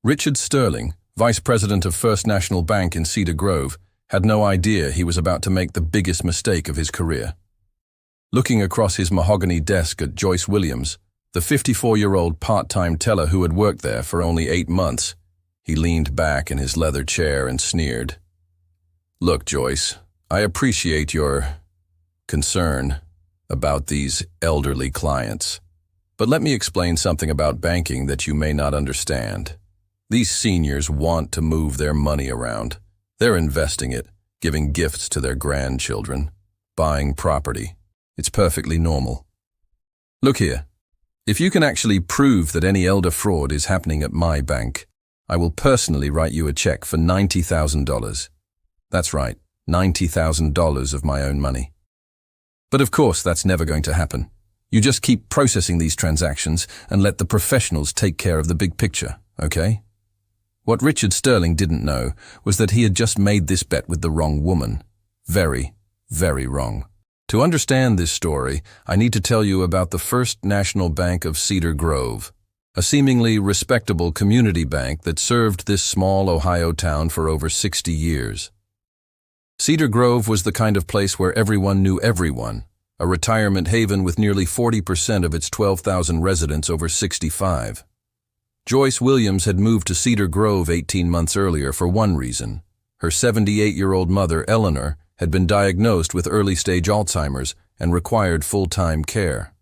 Richard Sterling, vice president of First National Bank in Cedar Grove, had no idea he was about to make the biggest mistake of his career. Looking across his mahogany desk at Joyce Williams, the 54-year-old part-time teller who had worked there for only 8 months, he leaned back in his leather chair and sneered. "Look, Joyce, I appreciate your concern about these elderly clients. But let me explain something about banking that you may not understand. These seniors want to move their money around. They're investing it, giving gifts to their grandchildren, buying property. It's perfectly normal. Look here, if you can actually prove that any elder fraud is happening at my bank, I will personally write you a check for $90,000. That's right, $90,000 of my own money. But of course, that's never going to happen. You just keep processing these transactions and let the professionals take care of the big picture, okay?" What Richard Sterling didn't know was that he had just made this bet with the wrong woman. Very, very wrong. To understand this story, I need to tell you about the First National Bank of Cedar Grove, a seemingly respectable community bank that served this small Ohio town for over 60 years. Cedar Grove was the kind of place where everyone knew everyone, a retirement haven with nearly 40% of its 12,000 residents over 65. Joyce Williams had moved to Cedar Grove 18 months earlier for one reason. Her 78-year-old mother, Eleanor, had been diagnosed with early-stage Alzheimer's and required full-time care.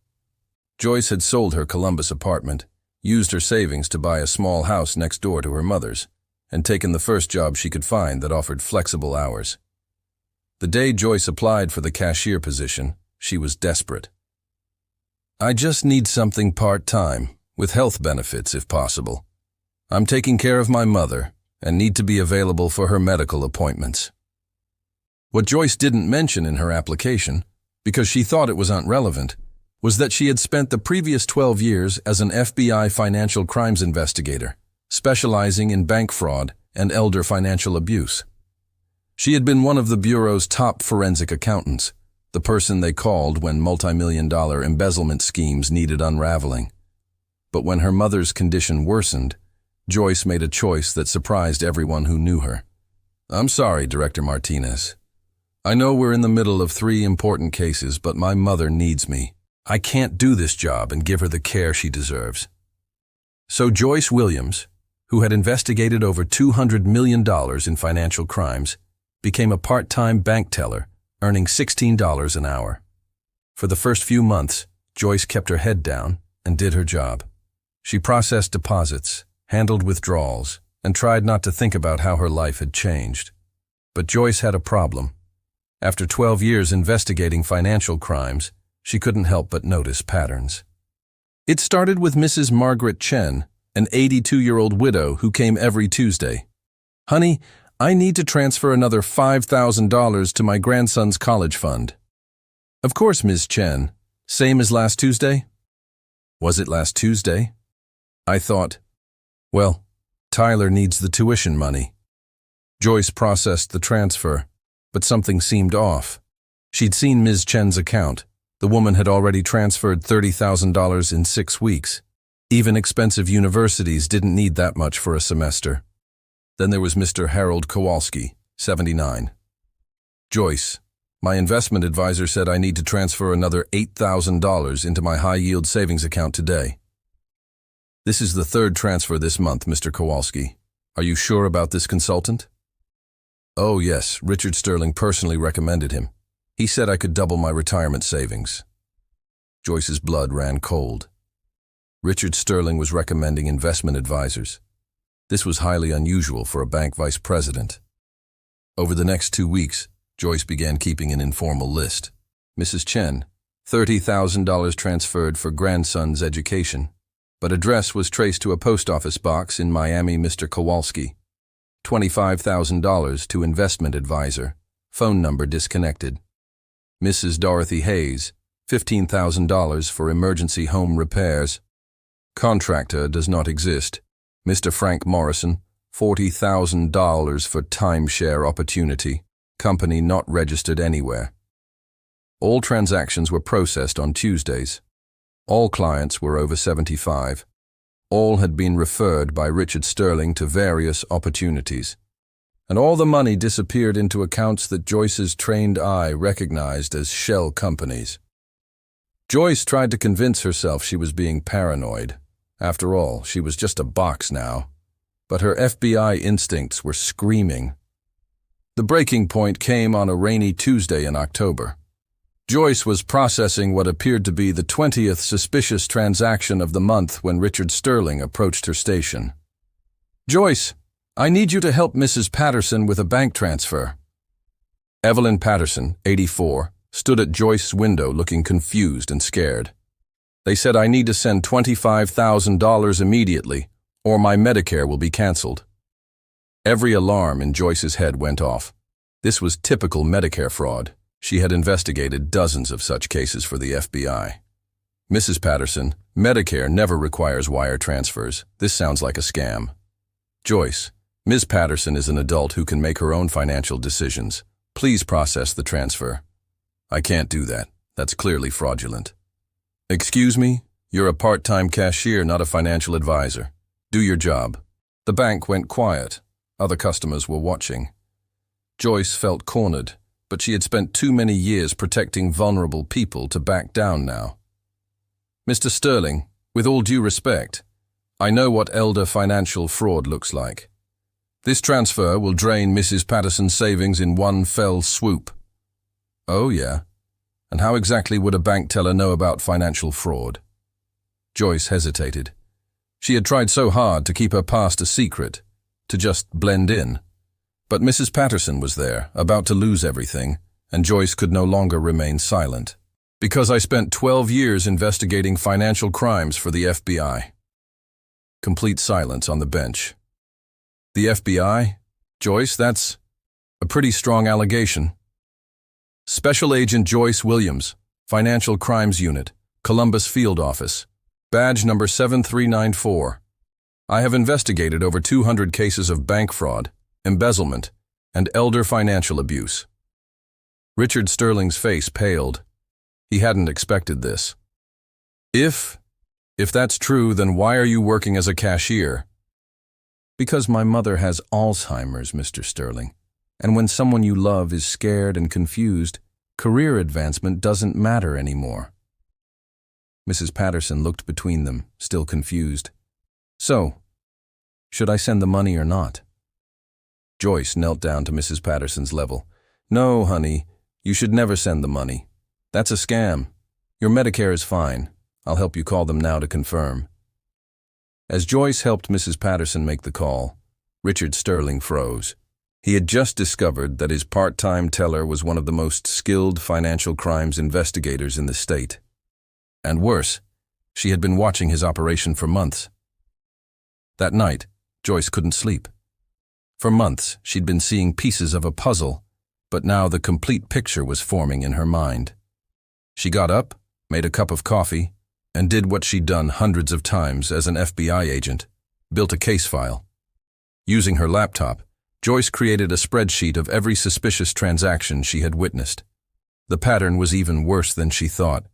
Joyce had sold her Columbus apartment, used her savings to buy a small house next door to her mother's, and taken the first job she could find that offered flexible hours. The day Joyce applied for the cashier position, she was desperate. "I just need something part-time, with health benefits if possible. I'm taking care of my mother and need to be available for her medical appointments." What Joyce didn't mention in her application, because she thought it was irrelevant, was that she had spent the previous 12 years as an FBI financial crimes investigator, specializing in bank fraud and elder financial abuse. She had been one of the Bureau's top forensic accountants, the person they called when multi-million-dollar embezzlement schemes needed unraveling. But when her mother's condition worsened, Joyce made a choice that surprised everyone who knew her. "I'm sorry, Director Martinez. I know we're in the middle of 3 important cases, but my mother needs me. I can't do this job and give her the care she deserves." So Joyce Williams, who had investigated over $200 million in financial crimes, became a part-time bank teller, earning $16 an hour. For the first few months, Joyce kept her head down and did her job. She processed deposits, handled withdrawals, and tried not to think about how her life had changed. But Joyce had a problem. After 12 years investigating financial crimes, she couldn't help but notice patterns. It started with Mrs. Margaret Chen, an 82-year-old widow who came every Tuesday. "Honey, I need to transfer another $5,000 to my grandson's college fund." "Of course, Ms. Chen. Same as last Tuesday?" "Was it last Tuesday?" I thought, "Well, Tyler needs the tuition money." Joyce processed the transfer, but something seemed off. She'd seen Ms. Chen's account. The woman had already transferred $30,000 in 6 weeks. Even expensive universities didn't need that much for a semester. Then there was Mr. Harold Kowalski, 79. "Joyce, my investment advisor said I need to transfer another $8,000 into my high-yield savings account today." "This is the 3rd transfer this month, Mr. Kowalski. Are you sure about this consultant?" "Oh, yes, Richard Sterling personally recommended him. He said I could double my retirement savings." Joyce's blood ran cold. Richard Sterling was recommending investment advisors. This was highly unusual for a bank vice president. Over the next 2 weeks, Joyce began keeping an informal list. Mrs. Chen, $30,000 transferred for grandson's education, but address was traced to a post office box in Miami. Mr. Kowalski, $25,000 to investment advisor, phone number disconnected. Mrs. Dorothy Hayes, $15,000 for emergency home repairs. Contractor does not exist. Mr. Frank Morrison, $40,000 for timeshare opportunity. Company not registered anywhere. All transactions were processed on Tuesdays. All clients were over 75. All had been referred by Richard Sterling to various opportunities, and all the money disappeared into accounts that Joyce's trained eye recognized as shell companies. Joyce tried to convince herself she was being paranoid. After all, she was just a box now. But her FBI instincts were screaming. The breaking point came on a rainy Tuesday in October. Joyce was processing what appeared to be the 20th suspicious transaction of the month when Richard Sterling approached her station. "Joyce, I need you to help Mrs. Patterson with a bank transfer." Evelyn Patterson, 84, stood at Joyce's window looking confused and scared. "They said I need to send $25,000 immediately, or my Medicare will be canceled." Every alarm in Joyce's head went off. This was typical Medicare fraud. She had investigated dozens of such cases for the FBI. "Mrs. Patterson, Medicare never requires wire transfers. This sounds like a scam." "Joyce, Ms. Patterson is an adult who can make her own financial decisions. Please process the transfer." "I can't do that. That's clearly fraudulent." "Excuse me? You're a part-time cashier, not a financial advisor. Do your job." The bank went quiet. Other customers were watching. Joyce felt cornered, but she had spent too many years protecting vulnerable people to back down now. "Mr. Sterling, with all due respect, I know what elder financial fraud looks like. This transfer will drain Mrs. Patterson's savings in one fell swoop." "Oh, yeah? And how exactly would a bank teller know about financial fraud?" Joyce hesitated. She had tried so hard to keep her past a secret, to just blend in. But Mrs. Patterson was there, about to lose everything, and Joyce could no longer remain silent. "Because I spent 12 years investigating financial crimes for the FBI." Complete silence on the bench. "The FBI? Joyce, that's a pretty strong allegation." "Special Agent Joyce Williams, Financial Crimes Unit, Columbus Field Office, badge number 7394. I have investigated over 200 cases of bank fraud, embezzlement, and elder financial abuse." Richard Sterling's face paled. He hadn't expected this. If that's true, then why are you working as a cashier?" "Because my mother has Alzheimer's, Mr. Sterling. And when someone you love is scared and confused, career advancement doesn't matter anymore." Mrs. Patterson looked between them, still confused. "So, should I send the money or not?" Joyce knelt down to Mrs. Patterson's level. "No, honey, you should never send the money. That's a scam. Your Medicare is fine. I'll help you call them now to confirm." As Joyce helped Mrs. Patterson make the call, Richard Sterling froze. He had just discovered that his part-time teller was one of the most skilled financial crimes investigators in the state. And worse, she had been watching his operation for months. That night, Joyce couldn't sleep. For months, she'd been seeing pieces of a puzzle, but now the complete picture was forming in her mind. She got up, made a cup of coffee, and did what she'd done hundreds of times as an FBI agent, built a case file. Using her laptop, Joyce created a spreadsheet of every suspicious transaction she had witnessed. The pattern was even worse than she thought.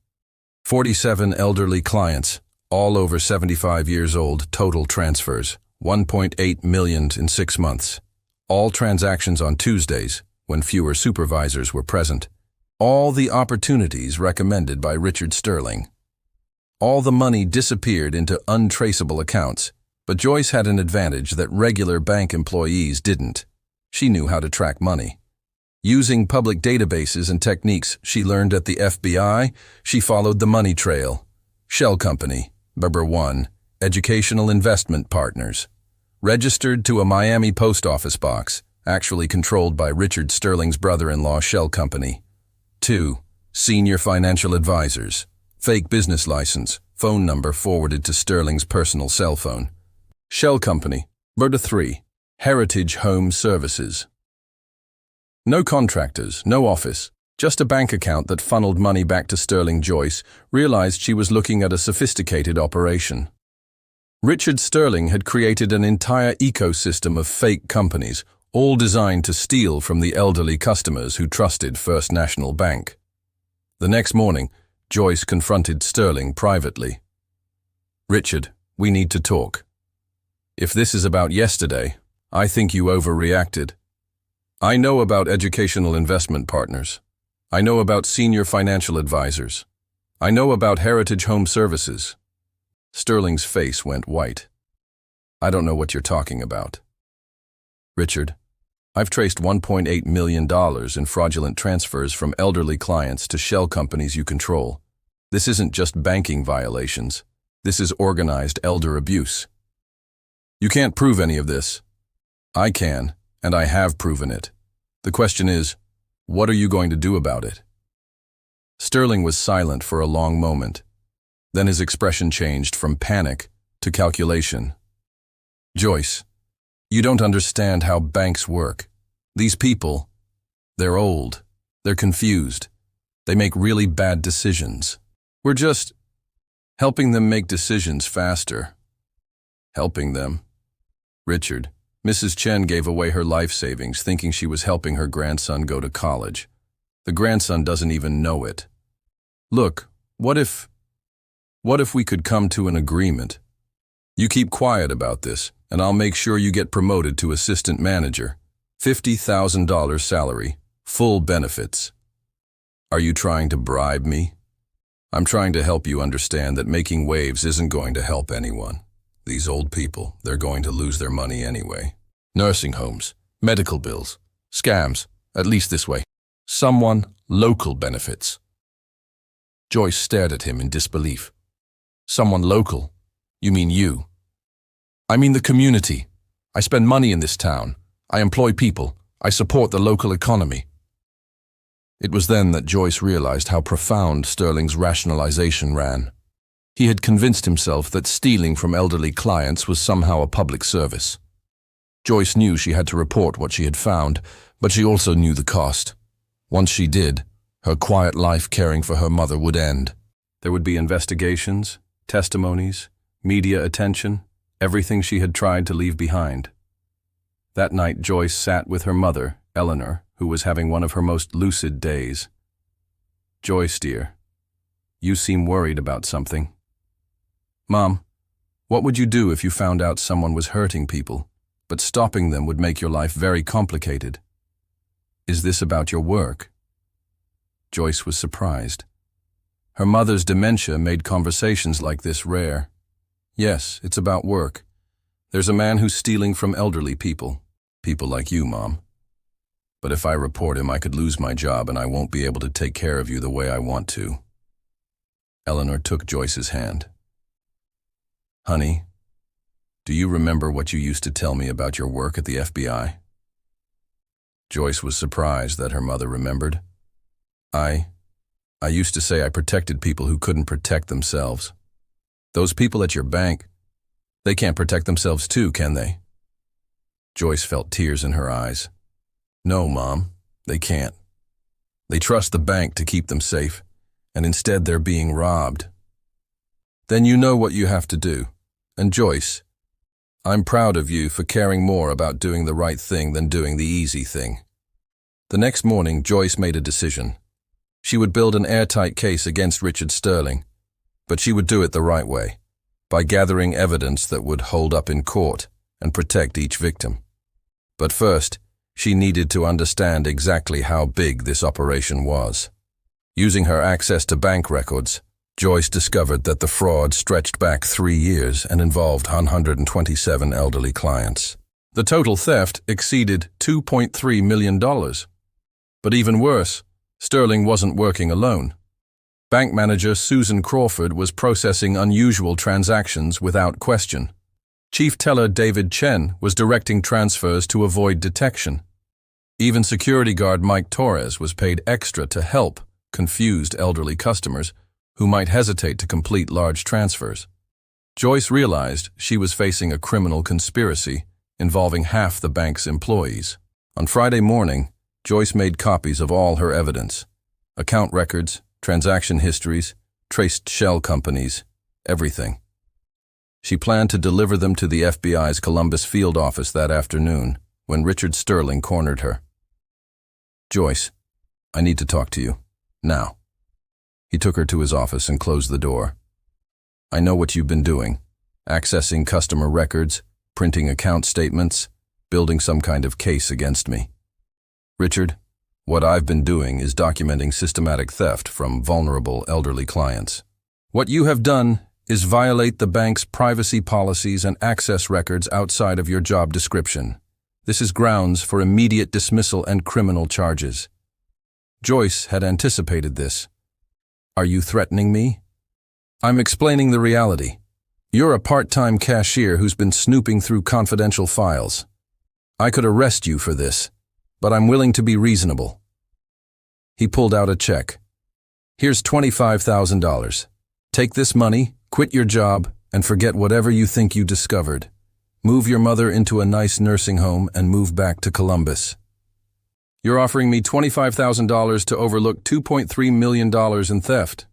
47 elderly clients, all over 75 years old, total transfers, 1.8 million in 6 months. All transactions on Tuesdays, when fewer supervisors were present. All the opportunities recommended by Richard Sterling. All the money disappeared into untraceable accounts, but Joyce had an advantage that regular bank employees didn't. She knew how to track money. Using public databases and techniques she learned at the FBI, she followed the money trail. Shell Company, number 1, Educational Investment Partners. Registered to a Miami post office box, actually controlled by Richard Sterling's brother-in-law Shell Company. 2. Senior Financial Advisors. Fake business license, phone number forwarded to Sterling's personal cell phone. Shell Company, number 3. Heritage Home Services. No contractors, no office, just a bank account that funneled money back to Sterling. Joyce realized she was looking at a sophisticated operation. Richard Sterling had created an entire ecosystem of fake companies, all designed to steal from the elderly customers who trusted First National Bank. The next morning, Joyce confronted Sterling privately. "Richard, We need to talk. If this is about yesterday, I think you overreacted. I know about educational investment partners. I know about senior financial advisors. I know about Heritage Home Services. Sterling's face went white. I don't know what you're talking about. Richard, I've traced $1.8 million in fraudulent transfers from elderly clients to shell companies you control. This isn't just banking violations. This is organized elder abuse. You can't prove any of this. I can, and I have proven it. The question is, what are you going to do about it? Sterling was silent for a long moment. Then his expression changed from panic to calculation. Joyce, you don't understand how banks work. These people, they're old, they're confused, they make really bad decisions. We're just helping them make decisions faster. Helping them. Richard, Mrs. Chen gave away her life savings thinking she was helping her grandson go to college. The grandson doesn't even know it. Look, what if we could come to an agreement? You keep quiet about this, and I'll make sure you get promoted to assistant manager. $50,000 salary, full benefits. Are you trying to bribe me? I'm trying to help you understand that making waves isn't going to help anyone. These old people, they're going to lose their money anyway. Nursing homes, medical bills, scams, at least this way. Someone local benefits. Joyce stared at him in disbelief. Someone local? You mean you? I mean the community. I spend money in this town. I employ people. I support the local economy. It was then that Joyce realized how profound Sterling's rationalization ran. He had convinced himself that stealing from elderly clients was somehow a public service. Joyce knew she had to report what she had found, but she also knew the cost. Once she did, her quiet life caring for her mother would end. There would be investigations, testimonies, media attention, everything she had tried to leave behind. That night, Joyce sat with her mother, Eleanor, who was having one of her most lucid days. Joyce, dear, you seem worried about something. Mom, what would you do if you found out someone was hurting people, but stopping them would make your life very complicated? Is this about your work? Joyce was surprised. Her mother's dementia made conversations like this rare. Yes, it's about work. There's a man who's stealing from elderly people. People like you, Mom. But if I report him, I could lose my job and I won't be able to take care of you the way I want to. Eleanor took Joyce's hand. Honey, do you remember what you used to tell me about your work at the FBI? Joyce was surprised that her mother remembered. I used to say I protected people who couldn't protect themselves. Those people at your bank, they can't protect themselves too, can they? Joyce felt tears in her eyes. No, Mom, they can't. They trust the bank to keep them safe, and instead they're being robbed. Then you know what you have to do. And Joyce, I'm proud of you for caring more about doing the right thing than doing the easy thing. The next morning, Joyce made a decision. She would build an airtight case against Richard Sterling, but she would do it the right way, by gathering evidence that would hold up in court and protect each victim. But first, she needed to understand exactly how big this operation was. Using her access to bank records, Joyce discovered that the fraud stretched back 3 years and involved 127 elderly clients. The total theft exceeded $2.3 million. But even worse, Sterling wasn't working alone. Bank manager Susan Crawford was processing unusual transactions without question. Chief teller David Chen was directing transfers to avoid detection. Even security guard Mike Torres was paid extra to help confused elderly customers who might hesitate to complete large transfers. Joyce realized she was facing a criminal conspiracy involving half the bank's employees. On Friday morning, Joyce made copies of all her evidence: account records, transaction histories, traced shell companies, everything. She planned to deliver them to the FBI's Columbus field office that afternoon when Richard Sterling cornered her. Joyce, I need to talk to you. Now. He took her to his office and closed the door. I know what you've been doing, accessing customer records, printing account statements, building some kind of case against me. Richard, what I've been doing is documenting systematic theft from vulnerable elderly clients. What you have done is violate the bank's privacy policies and access records outside of your job description. This is grounds for immediate dismissal and criminal charges. Joyce had anticipated this. Are you threatening me? I'm explaining the reality. You're a part-time cashier who's been snooping through confidential files. I could arrest you for this, but I'm willing to be reasonable. He pulled out a check. Here's $25,000. Take this money, quit your job, and forget whatever you think you discovered. Move your mother into a nice nursing home and move back to Columbus. You're offering me $25,000 to overlook $2.3 million in theft.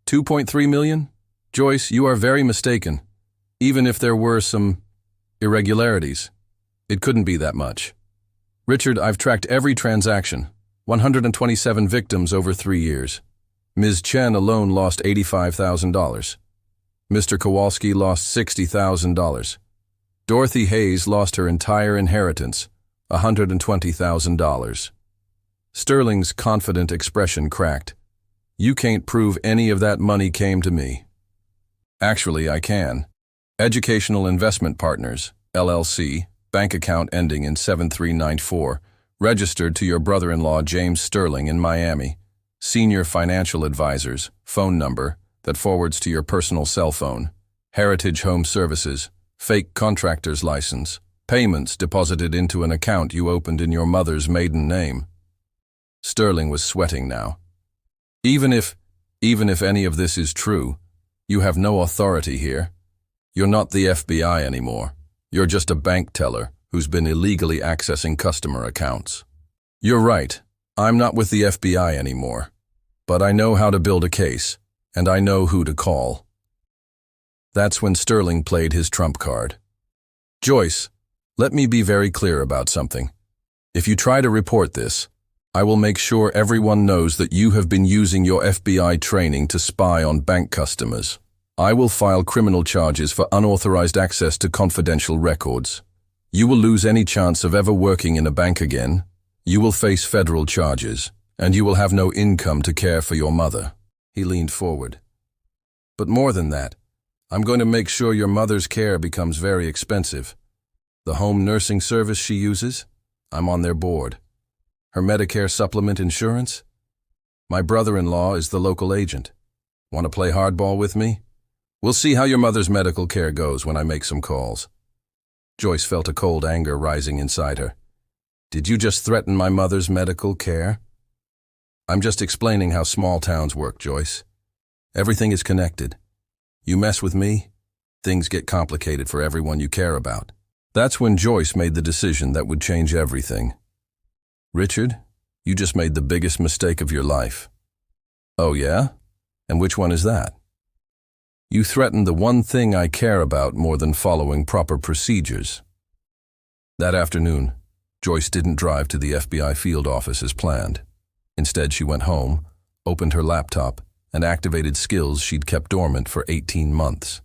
$2.3 million? Joyce, you are very mistaken. Even if there were some irregularities, it couldn't be that much. Richard, I've tracked every transaction. 127 victims over 3 years. Ms. Chen alone lost $85,000. Mr. Kowalski lost $60,000. Dorothy Hayes lost her entire inheritance, $120,000. Sterling's confident expression cracked. You can't prove any of that money came to me. Actually, I can. Educational Investment Partners, LLC, bank account ending in 7394, registered to your brother-in-law James Sterling in Miami. Senior Financial Advisors, phone number that forwards to your personal cell phone. Heritage Home Services, fake contractor's license. Payments deposited into an account you opened in your mother's maiden name. Sterling was sweating now. Even if any of this is true, you have no authority here. You're not the FBI anymore. You're just a bank teller who's been illegally accessing customer accounts. You're right. I'm not with the FBI anymore. But I know how to build a case, and I know who to call. That's when Sterling played his trump card. Joyce, let me be very clear about something. If you try to report this, I will make sure everyone knows that you have been using your FBI training to spy on bank customers. I will file criminal charges for unauthorized access to confidential records. You will lose any chance of ever working in a bank again. You will face federal charges, and you will have no income to care for your mother. He leaned forward. But more than that, I'm going to make sure your mother's care becomes very expensive. The home nursing service she uses, I'm on their board. Her Medicare supplement insurance? My brother-in-law is the local agent. Want to play hardball with me? We'll see how your mother's medical care goes when I make some calls. Joyce felt a cold anger rising inside her. Did you just threaten my mother's medical care? I'm just explaining how small towns work, Joyce. Everything is connected. You mess with me, things get complicated for everyone you care about. That's when Joyce made the decision that would change everything. Richard, you just made the biggest mistake of your life. Oh yeah? And which one is that? You threatened the one thing I care about more than following proper procedures. That afternoon, Joyce didn't drive to the FBI field office as planned. Instead, she went home, opened her laptop, and activated skills she'd kept dormant for 18 months.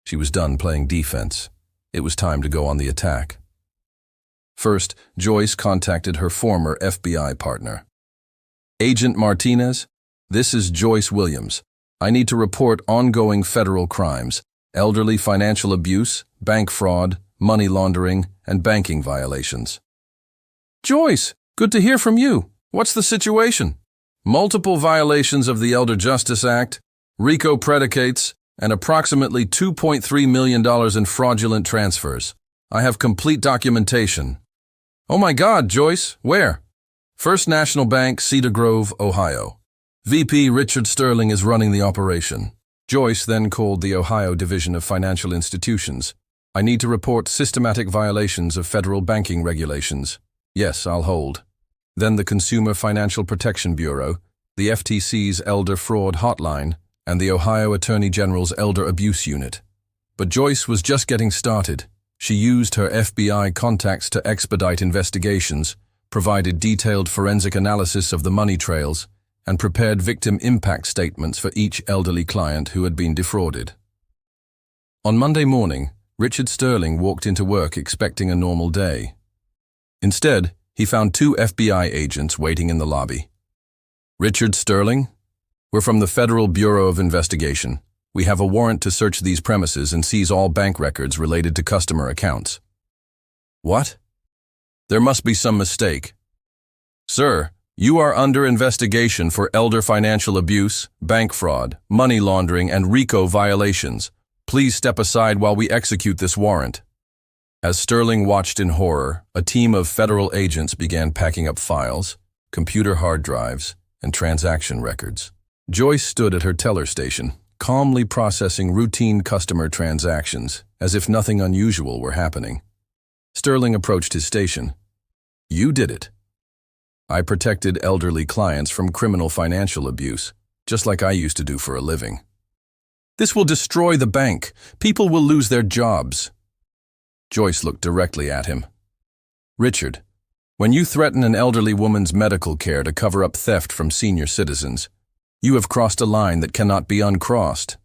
She was done playing defense. It was time to go on the attack. First, Joyce contacted her former FBI partner. Agent Martinez, this is Joyce Williams. I need to report ongoing federal crimes, elderly financial abuse, bank fraud, money laundering, and banking violations. Joyce, good to hear from you. What's the situation? Multiple violations of the Elder Justice Act, RICO predicates, and approximately $2.3 million in fraudulent transfers. I have complete documentation. Oh my God, Joyce, where? First National Bank, Cedar Grove, Ohio. VP Richard Sterling is running the operation. Joyce then called the Ohio Division of Financial Institutions. I need to report systematic violations of federal banking regulations. Yes, I'll hold. Then the Consumer Financial Protection Bureau, the FTC's Elder Fraud Hotline, and the Ohio Attorney General's Elder Abuse Unit. But Joyce was just getting started. She used her FBI contacts to expedite investigations, provided detailed forensic analysis of the money trails, and prepared victim impact statements for each elderly client who had been defrauded. On Monday morning, Richard Sterling walked into work expecting a normal day. Instead, he found two FBI agents waiting in the lobby. "Richard Sterling? We're from the Federal Bureau of Investigation. We have a warrant to search these premises and seize all bank records related to customer accounts." "What? There must be some mistake." "Sir, you are under investigation for elder financial abuse, bank fraud, money laundering, and RICO violations. Please step aside while we execute this warrant." As Sterling watched in horror, a team of federal agents began packing up files, computer hard drives, and transaction records. Joyce stood at her teller station, calmly processing routine customer transactions, as if nothing unusual were happening. Sterling approached his station. "You did it." "I protected elderly clients from criminal financial abuse, just like I used to do for a living." "This will destroy the bank. People will lose their jobs." Joyce looked directly at him. "Richard, when you threaten an elderly woman's medical care to cover up theft from senior citizens, you have crossed a line that cannot be uncrossed."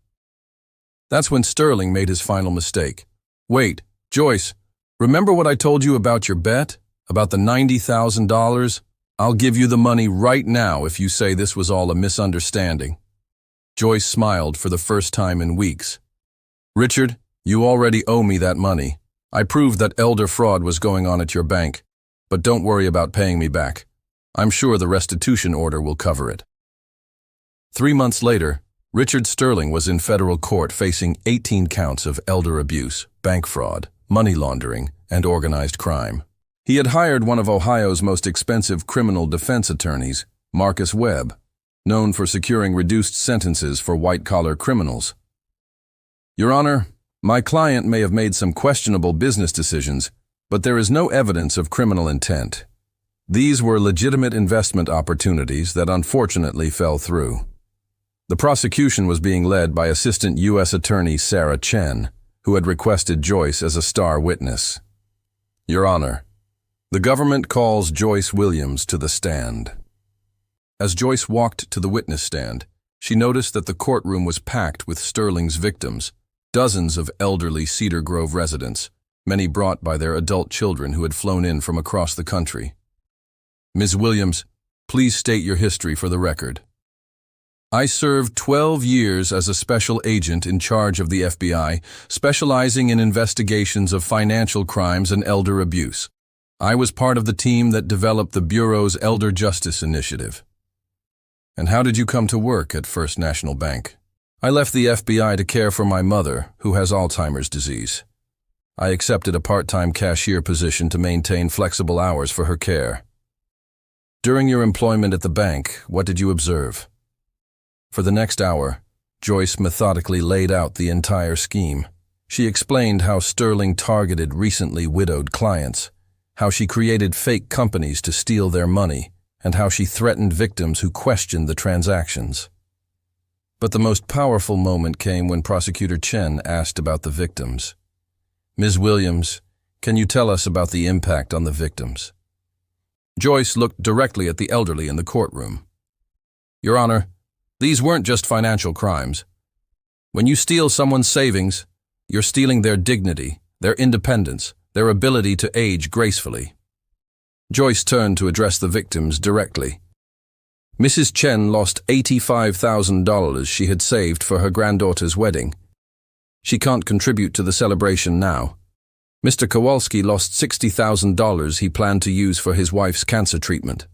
That's when Sterling made his final mistake. "Wait, Joyce, remember what I told you about your bet? About the $90,000? I'll give you the money right now if you say this was all a misunderstanding." Joyce smiled for the first time in weeks. "Richard, you already owe me that money. I proved that elder fraud was going on at your bank, but don't worry about paying me back. I'm sure the restitution order will cover it." 3 months later, Richard Sterling was in federal court facing 18 counts of elder abuse, bank fraud, money laundering, and organized crime. He had hired one of Ohio's most expensive criminal defense attorneys, Marcus Webb, known for securing reduced sentences for white-collar criminals. "Your Honor, my client may have made some questionable business decisions, but there is no evidence of criminal intent. These were legitimate investment opportunities that unfortunately fell through." The prosecution was being led by Assistant U.S. Attorney Sarah Chen, who had requested Joyce as a star witness. "Your Honor, the government calls Joyce Williams to the stand." As Joyce walked to the witness stand, she noticed that the courtroom was packed with Sterling's victims, dozens of elderly Cedar Grove residents, many brought by their adult children who had flown in from across the country. "Ms. Williams, please state your history for the record." "I served 12 years as a special agent in charge of the FBI, specializing in investigations of financial crimes and elder abuse. I was part of the team that developed the Bureau's Elder Justice Initiative." "And how did you come to work at First National Bank?" "I left the FBI to care for my mother, who has Alzheimer's disease. I accepted a part-time cashier position to maintain flexible hours for her care." "During your employment at the bank, what did you observe?" For the next hour, Joyce methodically laid out the entire scheme. She explained how Sterling targeted recently widowed clients, how she created fake companies to steal their money, and how she threatened victims who questioned the transactions. But the most powerful moment came when Prosecutor Chen asked about the victims. "Ms. Williams, can you tell us about the impact on the victims?" Joyce looked directly at the elderly in the courtroom. "Your Honor, these weren't just financial crimes. When you steal someone's savings, you're stealing their dignity, their independence, their ability to age gracefully." Joyce turned to address the victims directly. "Mrs. Chen lost $85,000 she had saved for her granddaughter's wedding. She can't contribute to the celebration now. Mr. Kowalski lost $60,000 he planned to use for his wife's cancer treatment.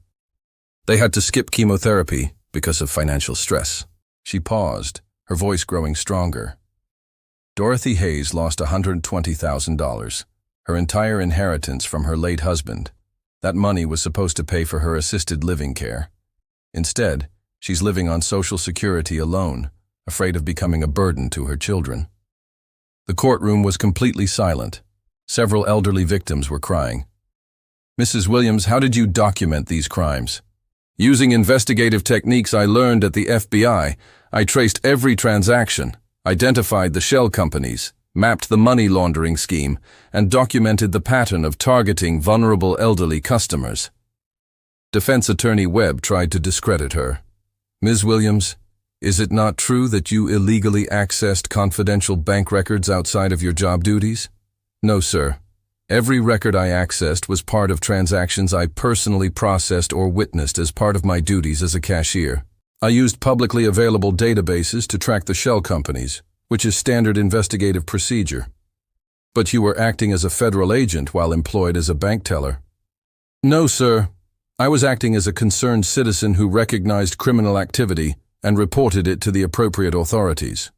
They had to skip chemotherapy because of financial stress." She paused, her voice growing stronger. "Dorothy Hayes lost $120,000, her entire inheritance from her late husband. That money was supposed to pay for her assisted living care. Instead, she's living on Social Security alone, afraid of becoming a burden to her children." The courtroom was completely silent. Several elderly victims were crying. "Mrs. Williams, how did you document these crimes?" "Using investigative techniques I learned at the FBI, I traced every transaction, identified the shell companies, mapped the money laundering scheme, and documented the pattern of targeting vulnerable elderly customers." Defense attorney Webb tried to discredit her. "Ms. Williams, Is it not true that you illegally accessed confidential bank records outside of your job duties? No, sir. Every record I accessed was part of transactions I personally processed or witnessed as part of my duties as a cashier. I used publicly available databases to track the shell companies, which is standard investigative procedure. But you were acting as a federal agent while employed as a bank teller. No, sir. I was acting as a concerned citizen who recognized criminal activity and reported it to the appropriate authorities.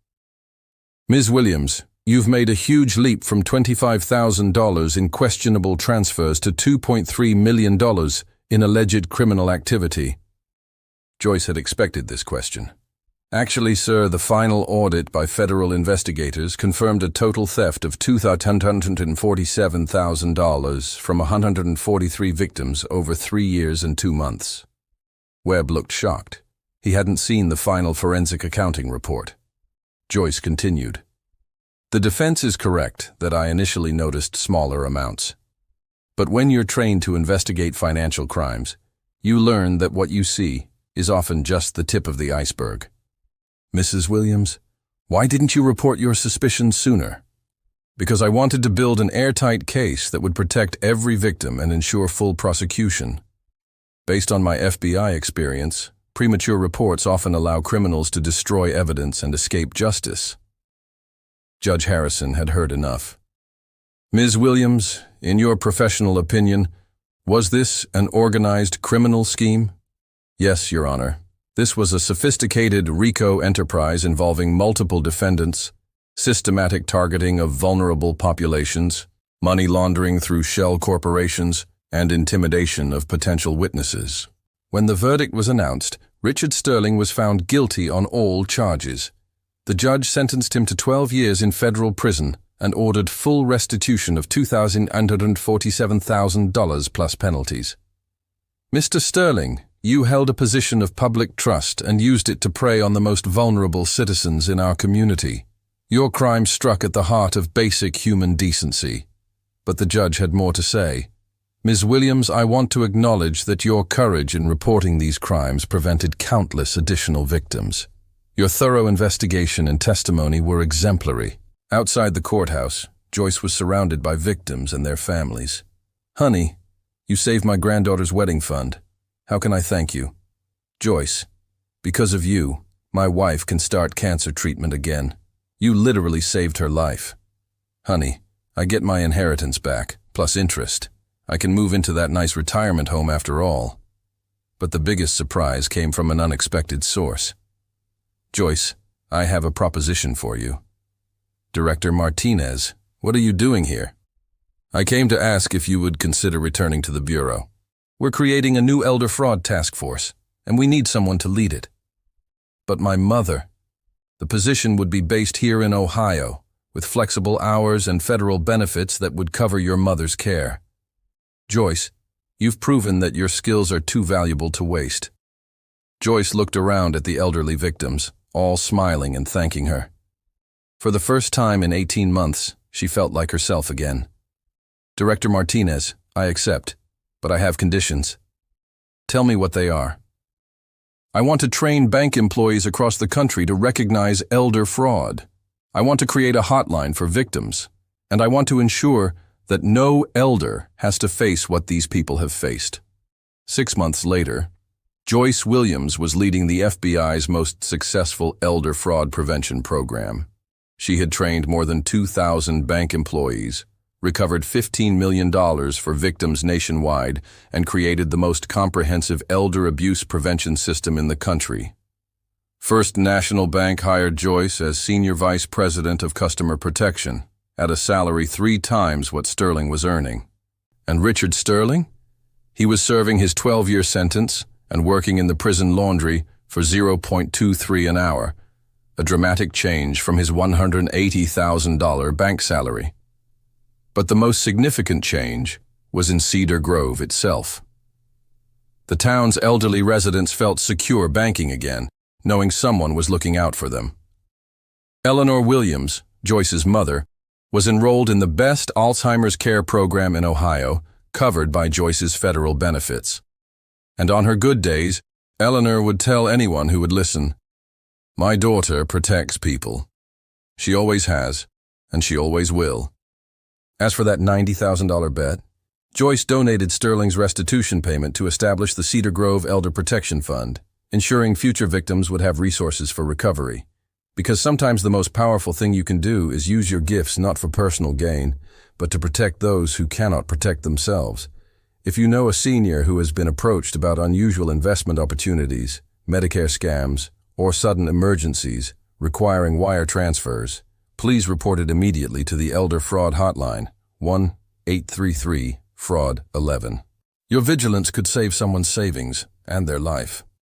Ms. Williams, you've made a huge leap from $25,000 in questionable transfers to $2.3 million in alleged criminal activity. Joyce had expected this question. Actually, sir, the final audit by federal investigators confirmed a total theft of $247,000 from 143 victims over 3 years and 2 months. Webb looked shocked. He hadn't seen the final forensic accounting report. Joyce continued. The defense is correct that I initially noticed smaller amounts. But when you're trained to investigate financial crimes, you learn that what you see is often just the tip of the iceberg. Mrs. Williams, why didn't you report your suspicions sooner? Because I wanted to build an airtight case that would protect every victim and ensure full prosecution. Based on my FBI experience, premature reports often allow criminals to destroy evidence and escape justice. Judge Harrison had heard enough. Ms. Williams, in your professional opinion, was this an organized criminal scheme? Yes, Your Honor. This was a sophisticated RICO enterprise involving multiple defendants, systematic targeting of vulnerable populations, money laundering through shell corporations, and intimidation of potential witnesses. When the verdict was announced, Richard Sterling was found guilty on all charges. The judge sentenced him to 12 years in federal prison and ordered full restitution of $247,000 plus penalties. Mr. Sterling, you held a position of public trust and used it to prey on the most vulnerable citizens in our community. Your crime struck at the heart of basic human decency. But the judge had more to say. Ms. Williams, I want to acknowledge that your courage in reporting these crimes prevented countless additional victims. Your thorough investigation and testimony were exemplary. Outside the courthouse, Joyce was surrounded by victims and their families. Honey, you saved my granddaughter's wedding fund. How can I thank you? Joyce, because of you, my wife can start cancer treatment again. You literally saved her life. Honey, I get my inheritance back, plus interest. I can move into that nice retirement home after all. But the biggest surprise came from an unexpected source. Joyce, I have a proposition for you. Director Martinez, what are you doing here? I came to ask if you would consider returning to the Bureau. We're creating a new elder fraud task force, and we need someone to lead it. But my mother, the position would be based here in Ohio, with flexible hours and federal benefits that would cover your mother's care. Joyce, you've proven that your skills are too valuable to waste. Joyce looked around at the elderly victims, all smiling and thanking her. For the first time in 18 months, she felt like herself again. Director Martinez, I accept. But I have conditions. Tell me what they are. I want to train bank employees across the country to recognize elder fraud. I want to create a hotline for victims, and I want to ensure that no elder has to face what these people have faced. 6 months later, Joyce Williams was leading the FBI's most successful elder fraud prevention program. She had trained more than 2,000 bank employees, recovered $15 million for victims nationwide, and created the most comprehensive elder abuse prevention system in the country. First National Bank hired Joyce as Senior Vice President of Customer Protection, at a salary 3 times what Sterling was earning. And Richard Sterling? He was serving his 12-year sentence and working in the prison laundry for $0.23 an hour, a dramatic change from his $180,000 bank salary. But the most significant change was in Cedar Grove itself. The town's elderly residents felt secure banking again, knowing someone was looking out for them. Eleanor Williams, Joyce's mother, was enrolled in the best Alzheimer's care program in Ohio, covered by Joyce's federal benefits. And on her good days, Eleanor would tell anyone who would listen, My daughter protects people. She always has, and she always will. As for that $90,000 bet, Joyce donated Sterling's restitution payment to establish the Cedar Grove Elder Protection Fund, ensuring future victims would have resources for recovery. Because sometimes the most powerful thing you can do is use your gifts not for personal gain, but to protect those who cannot protect themselves. If you know a senior who has been approached about unusual investment opportunities, Medicare scams, or sudden emergencies requiring wire transfers, please report it immediately to the Elder Fraud Hotline, 1-833-FRAUD-11. Your vigilance could save someone's savings and their life.